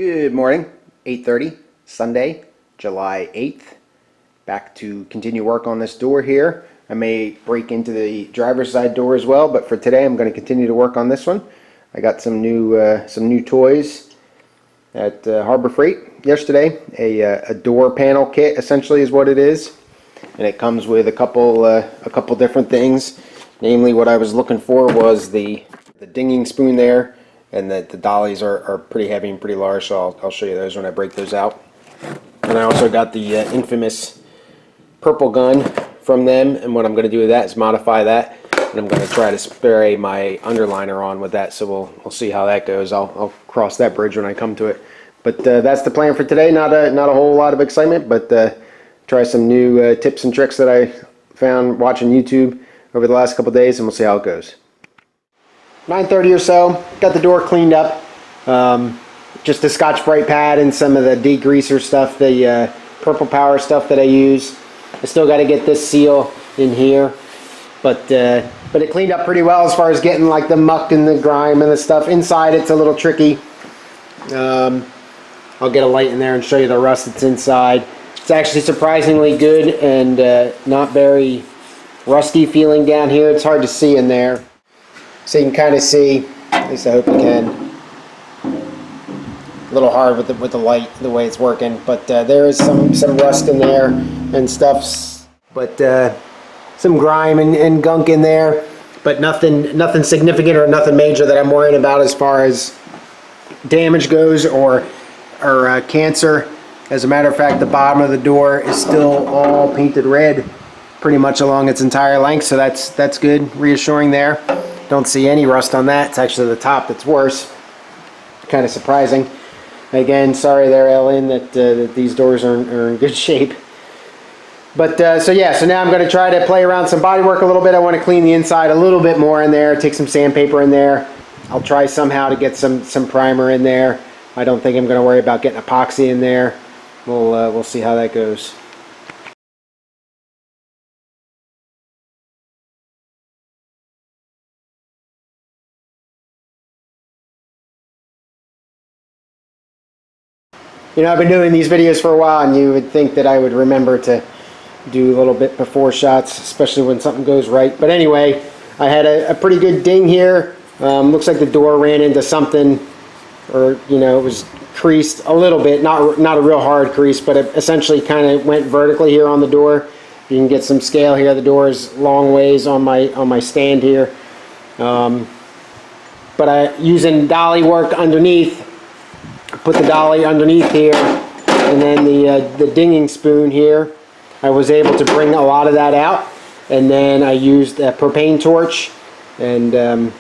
Good morning, 8:30, Sunday, July 8th. Back to continue work on this door here. I may break into the driver's side door as well, but for today I'm going to continue to work on this one. I got some new toys at Harbor Freight yesterday. A door panel kit essentially is what it is, and it comes with a couple different things. Namely, what I was looking for was the dinging spoon there. And the dollies are pretty heavy and pretty large, so I'll show you those when I break those out. And I also got the infamous purple gun from them, and what I'm going to do with that is modify that, and I'm going to try to spray my underliner on with that, so we'll see how that goes. I'll cross that bridge when I come to it. But that's the plan for today. Not a whole lot of excitement, but try some new tips and tricks that I found watching YouTube over the last couple days, and we'll see how it goes. 9:30 or so, got the door cleaned up. Just a Scotch-Brite pad and some of the degreaser stuff, the Purple Power stuff that I use. I still got to get this seal in here, but it cleaned up pretty well as far as getting like the muck and the grime and the stuff. Inside it's a little tricky. I'll get a light in there and show you the rust that's inside. It's actually surprisingly good and not very rusty feeling down here. It's hard to see in there. So you can kind of see, at least I hope you can. A little hard with the light, the way it's working, but there is some rust in there and stuff, but some grime and gunk in there, but nothing significant or nothing major that I'm worrying about as far as damage goes or cancer. As a matter of fact, the bottom of the door is still all painted red, pretty much along its entire length, so that's good, reassuring there. Don't see any rust on that. It's actually the top that's worse. Kind of surprising. Again, sorry there, Ellen, that these doors are in good shape. But so now I'm going to try to play around some bodywork a little bit. I want to clean the inside a little bit more in there. Take some sandpaper in there. I'll try somehow to get some primer in there. I don't think I'm going to worry about getting epoxy in there. We'll see how that goes. You know, I've been doing these videos for a while, and you would think that I would remember to do a little bit before shots, especially when something goes right. But anyway, I had a pretty good ding here. Looks like the door ran into something, or you know, it was creased a little bit. Not a real hard crease, but it essentially kind of went vertically here on the door. You can get some scale here. The door is long ways on my stand here. But using dolly work underneath. Put the dolly underneath here, and then the dinging spoon here. I was able to bring a lot of that out, and then I used a propane torch and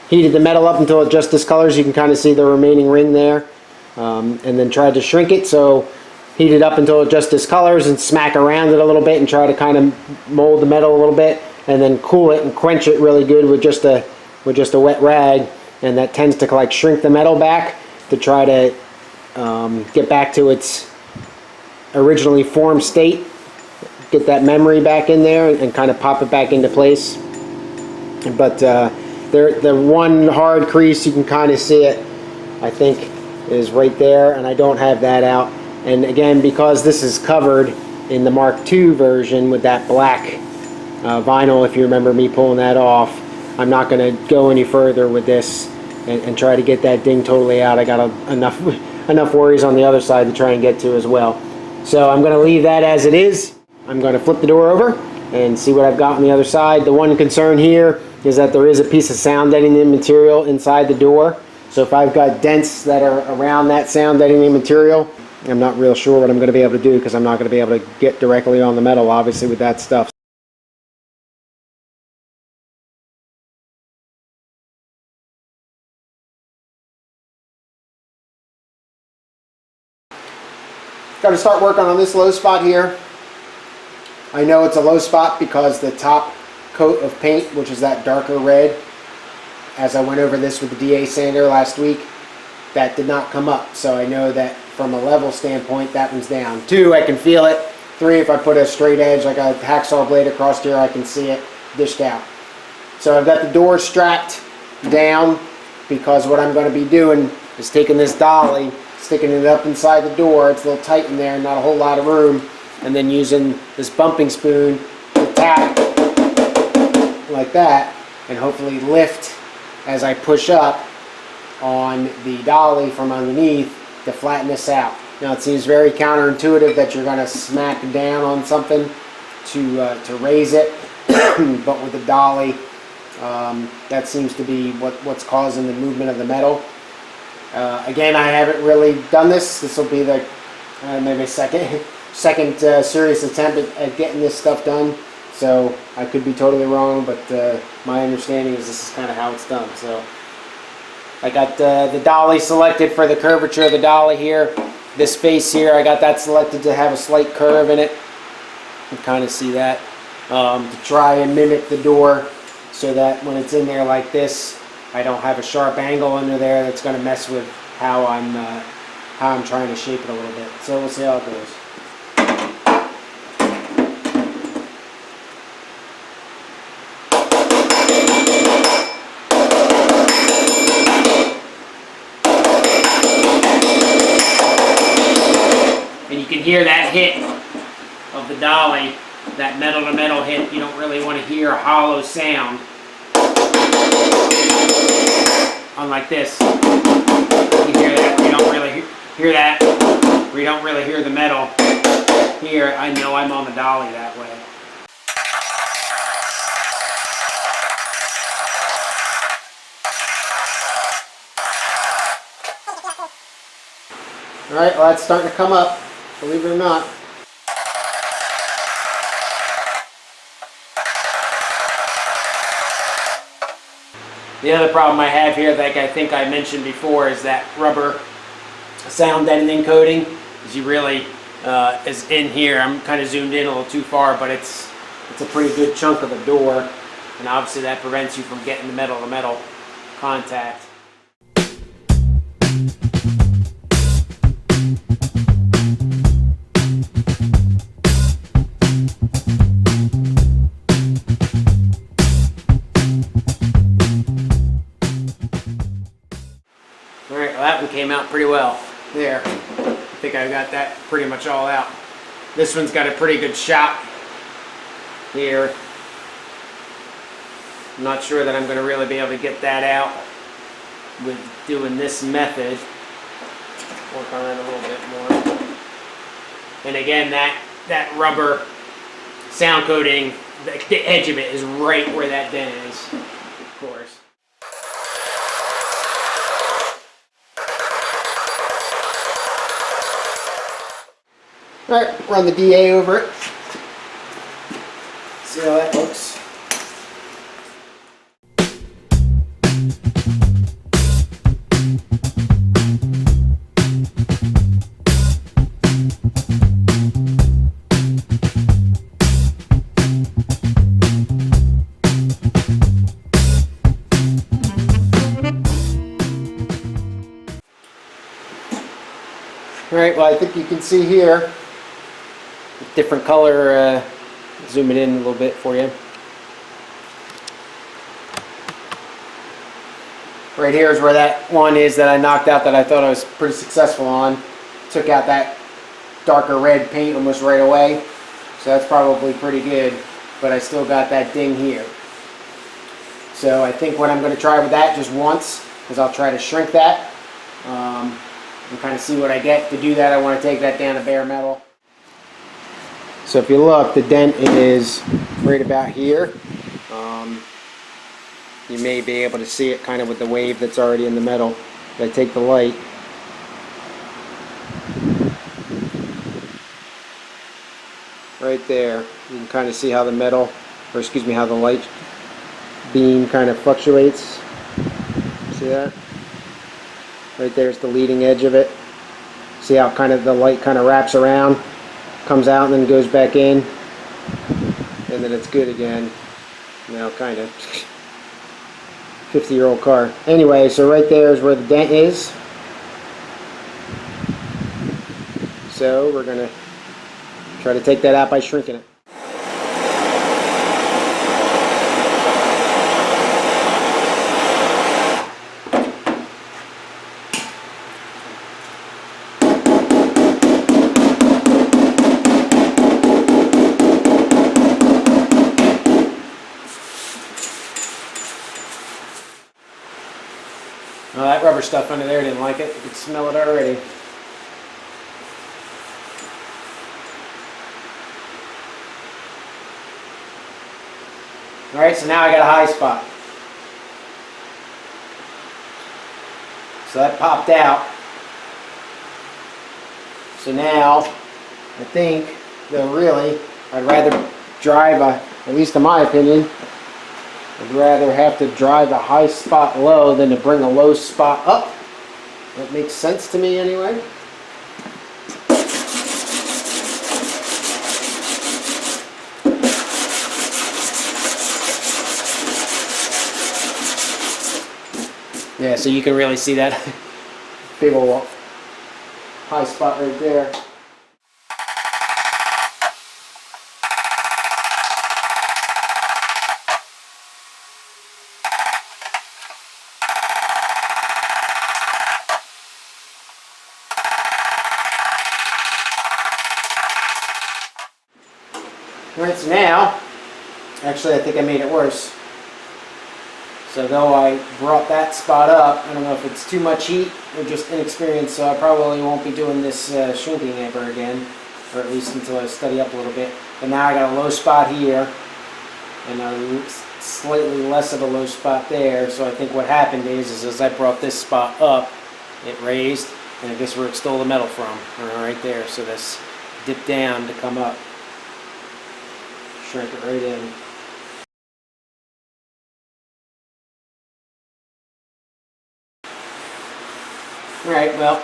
heated the metal up until it just discolors. You can kind of see the remaining ring there, and then tried to shrink it. So heat it up until it just discolors and smack around it a little bit and try to kind of mold the metal a little bit, and then cool it and quench it really good with just a wet rag, and that tends to like shrink the metal back to try to get back to its originally formed state, get that memory back in there and kind of pop it back into place. But the one hard crease, you can kind of see it, I think, is right there, and I don't have that out. And again, because this is covered in the Mark II version with that black vinyl, if you remember me pulling that off, I'm not going to go any further with this and try to get that ding totally out. I got enough worries on the other side to try and get to as well. So I'm going to leave that as it is. I'm going to flip the door over and see what I've got on the other side. The one concern here is that there is a piece of sound deadening material inside the door. So if I've got dents that are around that sound deadening material, I'm not real sure what I'm going to be able to do, because I'm not going to be able to get directly on the metal, obviously, with that stuff. Got to start working on this low spot here. I know it's a low spot because the top coat of paint, which is that darker red, as I went over this with the DA sander last week, that did not come up. So I know that from a level standpoint, that one's down. 2, I can feel it. 3, if I put a straight edge like a hacksaw blade across here, I can see it dished out. So I've got the door strapped down, because what I'm going to be doing is taking this dolly, sticking it up inside the door. It's a little tight in there, not a whole lot of room. And then using this bumping spoon to tap like that and hopefully lift as I push up on the dolly from underneath to flatten this out. Now it seems very counterintuitive that you're going to smack down on something to raise it, but with the dolly, that seems to be what's causing the movement of the metal. Again, I haven't really done this. This will be the maybe second serious attempt at getting this stuff done. So I could be totally wrong, but my understanding is this is kind of how it's done. So I got the dolly selected for the curvature of the dolly here. This face here, I got that selected to have a slight curve in it. You can kind of see that. To try and mimic the door so that when it's in there like this, I don't have a sharp angle under there that's going to mess with how I'm trying to shape it a little bit. So we'll see how it goes. And you can hear that hit of the dolly, that metal to metal hit. You don't really want to hear a hollow sound. Unlike this, you hear that, you don't really hear that, or you don't really hear the metal. Here, I know I'm on the dolly that way. Alright, well that's starting to come up, believe it or not. The other problem I have here, like I think I mentioned before, is that rubber sound deadening coating. As you really is in here. I'm kind of zoomed in a little too far, but it's a pretty good chunk of the door, and obviously that prevents you from getting the metal to metal contact. That one came out pretty well. There. I think I got that pretty much all out. This one's got a pretty good shot here. I'm not sure that I'm going to really be able to get that out with doing this method. Work on it a little bit more. And again, that rubber sound coating, the edge of it is right where that dent is, of course. Alright, run the DA over it. See how that looks. Alright, well I think you can see here different color, zoom it in a little bit for you. Right here is where that one is that I knocked out that I thought I was pretty successful on. Took out that darker red paint almost right away, so that's probably pretty good, but I still got that ding here. So I think what I'm going to try with that just once is I'll try to shrink that and kind of see what I get. To do that, I want to take that down to bare metal. So if you look, the dent is right about here. You may be able to see it kind of with the wave that's already in the metal. If I take the light, right there, you can kind of see how the metal, or excuse me, how the light beam kind of fluctuates. See that? Right there's the leading edge of it. See how kind of the light kind of wraps around, comes out and then goes back in, and then it's good again. Now kind of 50-year-old car. Anyway, so right there is where the dent is. So we're going to try to take that out by shrinking it. that rubber stuff under there, didn't like it. You could smell it already. Alright, so now I got a high spot. So that popped out. So now, I think, though really, I'd rather drive at least in my opinion, I'd rather have to drive a high spot low than to bring a low spot up. That makes sense to me anyway. Yeah, so you can really see that big old high spot right there. Alright, so now, actually I think I made it worse. So though I brought that spot up, I don't know if it's too much heat or just inexperience, so I probably won't be doing this shrinking ever again, or at least until I study up a little bit. But now I got a low spot here, and a slightly less of a low spot there, so I think what happened is as I brought this spot up, it raised, and I guess where it stole the metal from, right there, so this dipped down to come up. Shrink it right in. Alright, well,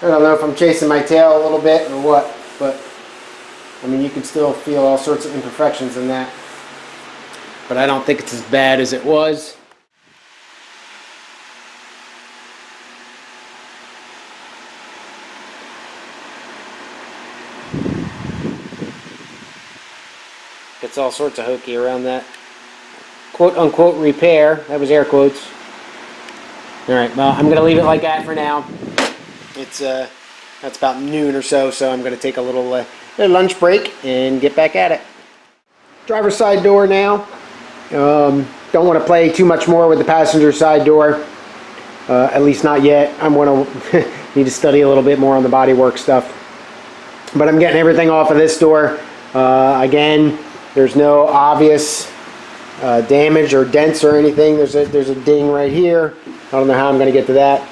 I don't know if I'm chasing my tail a little bit or what, but I mean you can still feel all sorts of imperfections in that. But I don't think it's as bad as it was. Gets all sorts of hokey around that quote-unquote repair. That was air quotes. Alright, well, I'm going to leave it like that for now. It's that's about noon or so, so I'm going to take a little lunch break and get back at it. Driver's side door now. Don't want to play too much more with the passenger side door. At least not yet. I'm going to need to study a little bit more on the bodywork stuff. But I'm getting everything off of this door. Again, there's no obvious damage or dents or anything. There's a ding right here. I don't know how I'm going to get to that.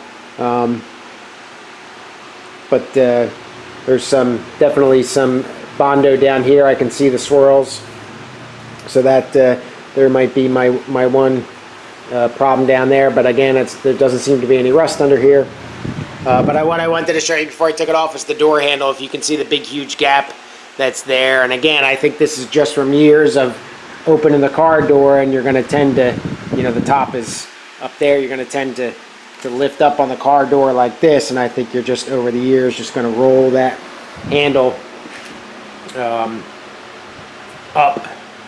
But there's definitely some bondo down here. I can see the swirls. So that there might be my one problem down there. But again, there doesn't seem to be any rust under here. But what I wanted to show you before I took it off is the door handle. If you can see the big huge gap that's there. And again, I think this is just from years of opening the car door, and you're going to tend to, the top is up there, you're going to tend to lift up on the car door like this, and I think you're just over the years just going to roll that handle up.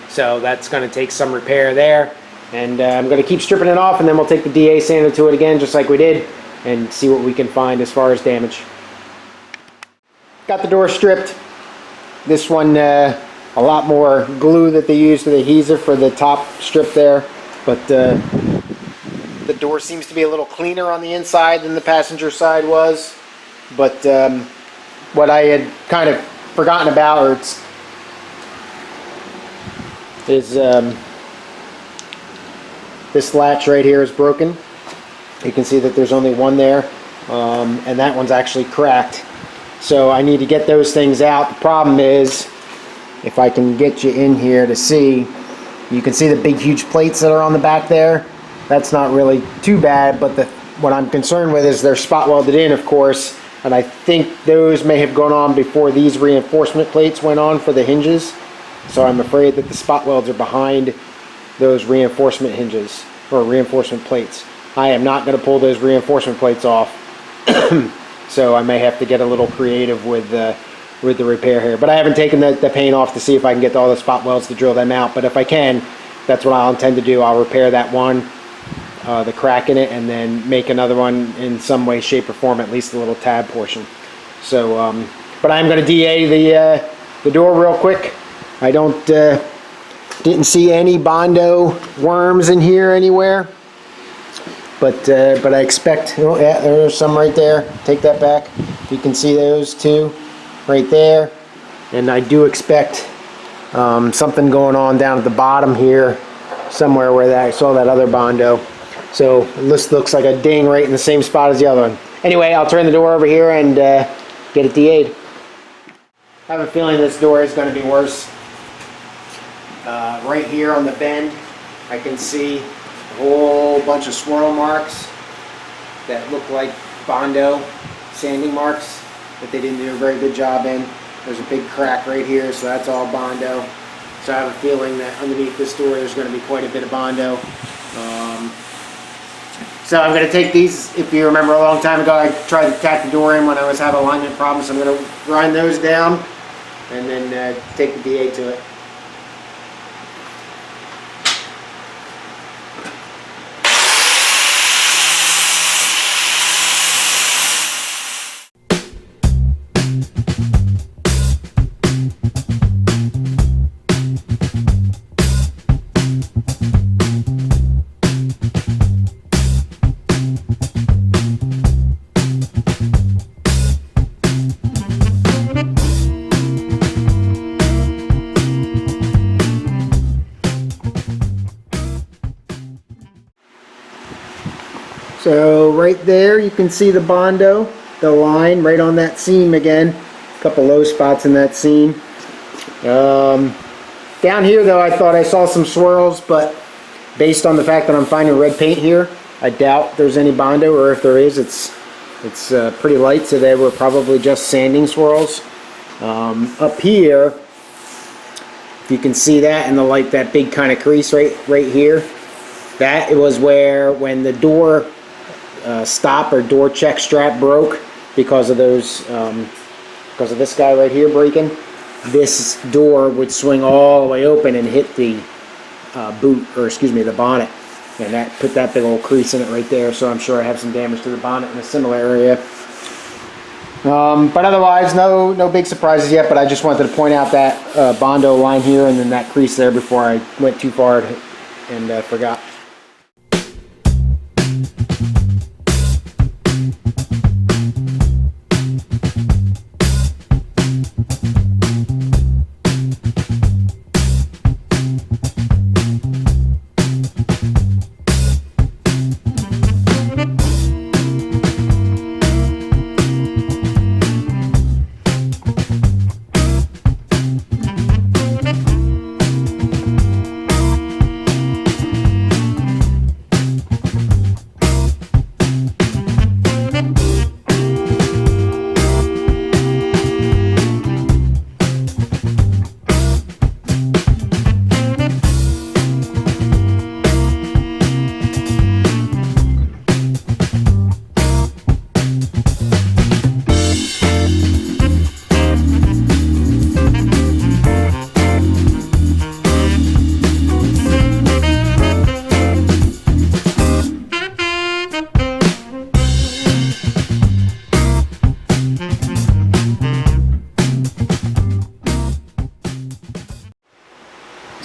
So that's going to take some repair there, and I'm going to keep stripping it off, and then we'll take the DA sander to it again just like we did and see what we can find as far as damage. Got the door stripped. This one a lot more glue that they used with adhesive for the top strip there, but the door seems to be a little cleaner on the inside than the passenger side was. But what I had kind of forgotten about is this latch right here is broken. You can see that there's only one there, and that one's actually cracked. So I need to get those things out. The problem is, if I can get you in here to see, you can see the big huge plates that are on the back there. That's not really too bad, but what I'm concerned with is they're spot welded in, of course, and I think those may have gone on before these reinforcement plates went on for the hinges. So I'm afraid that the spot welds are behind those reinforcement hinges, or reinforcement plates. I am not going to pull those reinforcement plates off, so I may have to get a little creative with the repair here. But I haven't taken the paint off to see if I can get all the spot welds to drill them out. But if I can, that's what I'll intend to do. I'll repair that one, the crack in it, and then make another one in some way, shape, or form, at least the little tab portion. So, but I'm going to DA the door real quick. I didn't see any bondo worms in here anywhere. but I expect, oh yeah, there's some right there. Take that back. You can see those two right there. And I do expect something going on down at the bottom here, somewhere where I saw that other bondo. So this looks like a ding right in the same spot as the other one. Anyway, I'll turn the door over here and get it DA'd. I have a feeling this door is going to be worse. Right here on the bend, I can see a whole bunch of swirl marks that look like bondo sanding marks that they didn't do a very good job in. There's a big crack right here, so that's all bondo. So I have a feeling that underneath this door there's going to be quite a bit of bondo. So I'm going to take these, if you remember a long time ago, I tried to tack the door in when I was having alignment problems. So I'm going to grind those down and then take the DA to it. So right there you can see the bondo, the line right on that seam again. A couple low spots in that seam. Down here though I thought I saw some swirls, but based on the fact that I'm finding red paint here, I doubt there's any bondo, or if there is, it's pretty light, so they were probably just sanding swirls. Up here, if you can see that in the light, that big kind of crease right here, that was where when the door stop or door check strap broke because of those because of this guy right here breaking, this door would swing all the way open and hit the boot, or excuse me, the bonnet, and that put that big old crease in it right there. So I'm sure I have some damage to the bonnet in a similar area. But otherwise no big surprises yet, but I just wanted to point out that bondo line here and then that crease there before I went too far and forgot.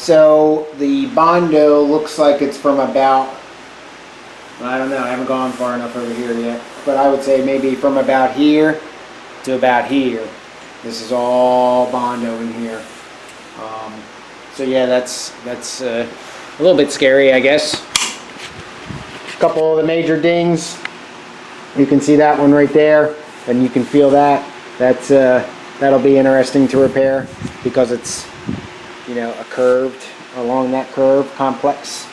So the bondo looks like it's from about, I don't know, I haven't gone far enough over here yet, but I would say maybe from about here to about here. This is all bondo in here. So yeah, that's a little bit scary, I guess. A couple of the major dings. You can see that one right there, and you can feel that. That'll be interesting to repair because it's, you know, a curved, along that curve, complex.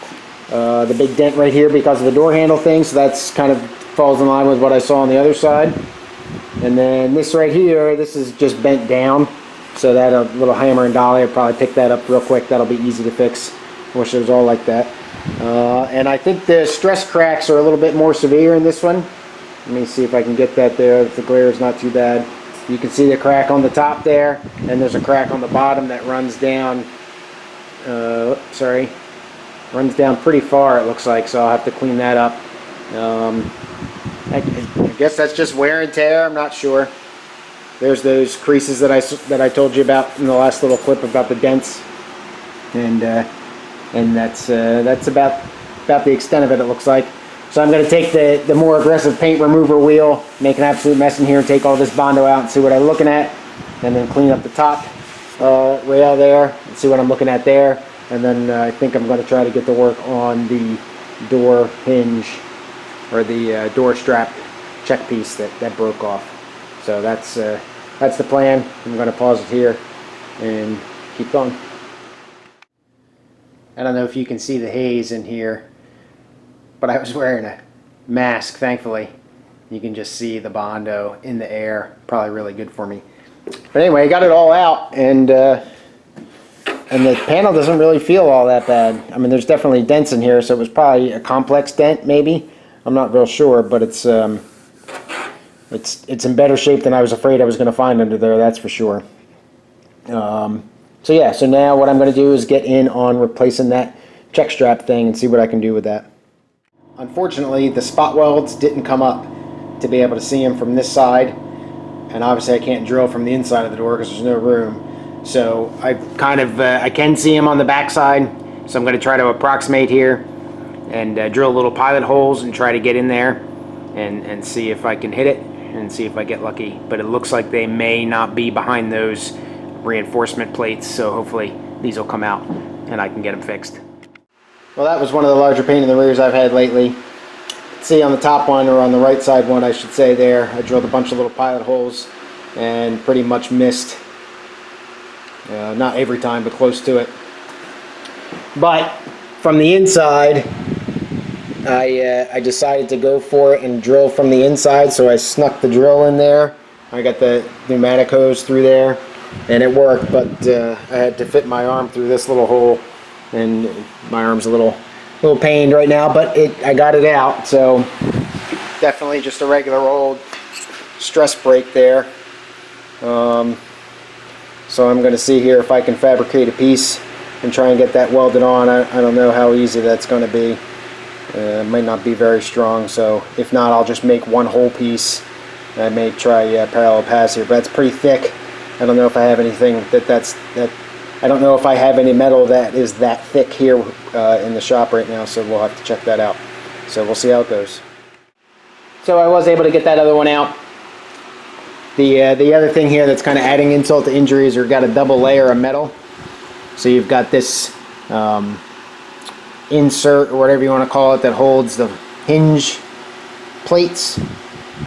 The big dent right here because of the door handle thing, so that's kind of falls in line with what I saw on the other side. And then this right here, this is just bent down, so that a little hammer and dolly will probably pick that up real quick. That'll be easy to fix. I wish it was all like that. And I think the stress cracks are a little bit more severe in this one. Let me see if I can get that there, if the glare is not too bad. You can see the crack on the top there, and there's a crack on the bottom that runs down, runs down pretty far it looks like, so I'll have to clean that up. I guess that's just wear and tear, I'm not sure. There's those creases that I told you about in the last little clip about the dents, and that's about the extent of it, it looks like. So I'm going to take the more aggressive paint remover wheel, make an absolute mess in here, and take all this Bondo out and see what I'm looking at, and then clean up the top rail there and see what I'm looking at there. And then I think I'm going to try to get to work on the door hinge, or the door strap check piece that broke off. So that's the plan. I'm going to pause it here and keep going. I don't know if you can see the haze in here, but I was wearing a mask, thankfully. You can just see the Bondo in the air. Probably really good for me. But anyway, I got it all out, and the panel doesn't really feel all that bad. I mean, there's definitely dents in here, so it was probably a complex dent, maybe. I'm not real sure, but it's in better shape than I was afraid I was going to find under there, that's for sure. So yeah, so now what I'm going to do is get in on replacing that check strap thing and see what I can do with that. Unfortunately, the spot welds didn't come up to be able to see them from this side, and obviously I can't drill from the inside of the door because there's no room. So I can see them on the back side, so I'm going to try to approximate here and drill little pilot holes and try to get in there and see if I can hit it and see if I get lucky. But it looks like they may not be behind those reinforcement plates, so hopefully these will come out and I can get them fixed. Well, that was one of the larger pain in the rears I've had lately. See on the top one, or on the right side one I should say there, I drilled a bunch of little pilot holes and pretty much missed. Not every time, but close to it. But from the inside, I decided to go for it and drill from the inside, so I snuck the drill in there. I got the pneumatic hose through there, and it worked, but I had to fit my arm through this little hole, and my arm's a little pained right now, but I got it out. So definitely just a regular old stress brake there. So I'm going to see here if I can fabricate a piece and try and get that welded on. I don't know how easy that's going to be. It might not be very strong, so if not, I'll just make one whole piece. I may try parallel pass here, but it's pretty thick. I don't know if I have anything I don't know if I have any metal that is that thick here in the shop right now, so we'll have to check that out. So we'll see how it goes. So I was able to get that other one out. The other thing here that's kind of adding insult to injury is we've got a double layer of metal. So you've got this insert, or whatever you want to call it, that holds the hinge plates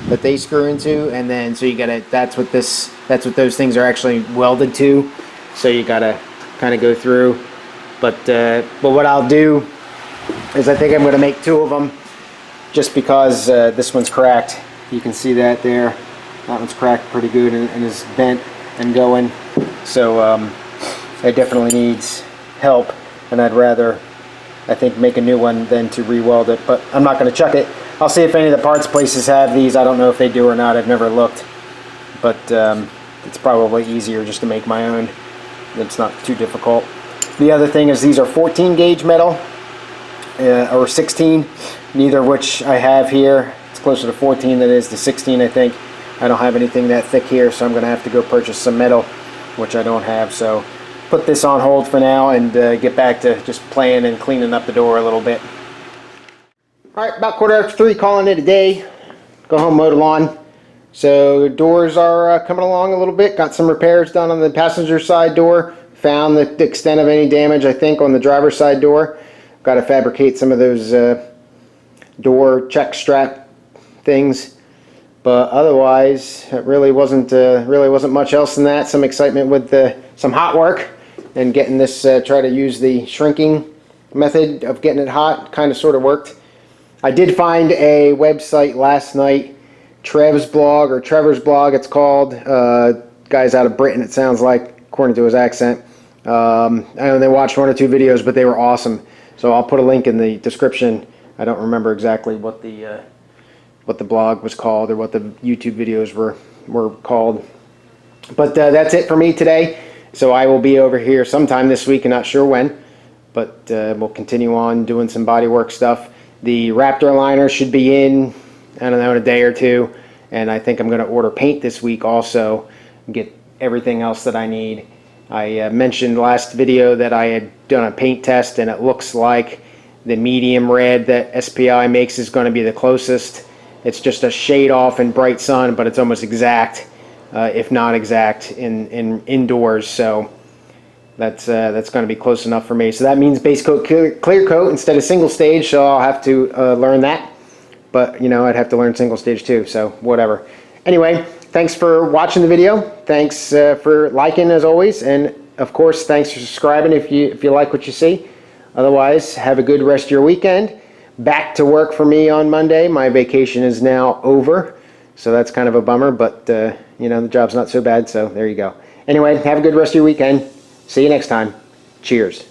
that they screw into, and then so you gotta, that's what those things are actually welded to. So you gotta kind of go through, but what I'll do is I think I'm gonna make two of them, just because this one's cracked. You can see that there. That one's cracked pretty good and is bent and going. So it definitely needs help, and I'd rather, I think, make a new one than to re-weld it. But I'm not gonna chuck it. I'll see if any of the parts places have these. I don't know if they do or not. I've never looked, but it's probably easier just to make my own. It's not too difficult. The other thing is these are 14 gauge metal, or 16, neither of which I have here. It's closer to 14 than it is to 16, I think. I don't have anything that thick here, so I'm going to have to go purchase some metal, which I don't have. So put this on hold for now and get back to just playing and cleaning up the door a little bit. Alright, about 3:15, calling it a day. Go home, mow the lawn. So doors are coming along a little bit. Got some repairs done on the passenger side door. Found the extent of any damage, I think, on the driver's side door. Got to fabricate some of those door check strap things. But otherwise, it really wasn't much else than that. Some excitement with some hot work and getting this. Try to use the shrinking method of getting it hot. Kind of sort of worked. I did find a website last night. Trevor's blog, it's called. Guy's out of Britain, it sounds like, according to his accent. I know they watched 1 or 2 videos, but they were awesome. So I'll put a link in the description. I don't remember exactly what the blog was called or what the YouTube videos were called. But that's it for me today. So I will be over here sometime this week, and not sure when. But we'll continue on doing some bodywork stuff. The Raptor liner should be in, I don't know, in a day or two, and I think I'm going to order paint this week also, get everything else that I need. I mentioned last video that I had done a paint test, and it looks like The medium red that SPI makes is going to be the closest. It's just a shade off in bright sun, but it's almost exact, if not exact, in indoors. So that's going to be close enough for me. So that means base coat, clear coat instead of single stage. So I'll have to learn that. But you know, I'd have to learn single stage too. So whatever. Anyway, thanks for watching the video. Thanks for liking as always, and of course, thanks for subscribing if you like what you see. Otherwise, have a good rest of your weekend. Back to work for me on Monday. My vacation is now over, so that's kind of a bummer, but you know, the job's not so bad, so there you go. Anyway, have a good rest of your weekend. See you next time. Cheers.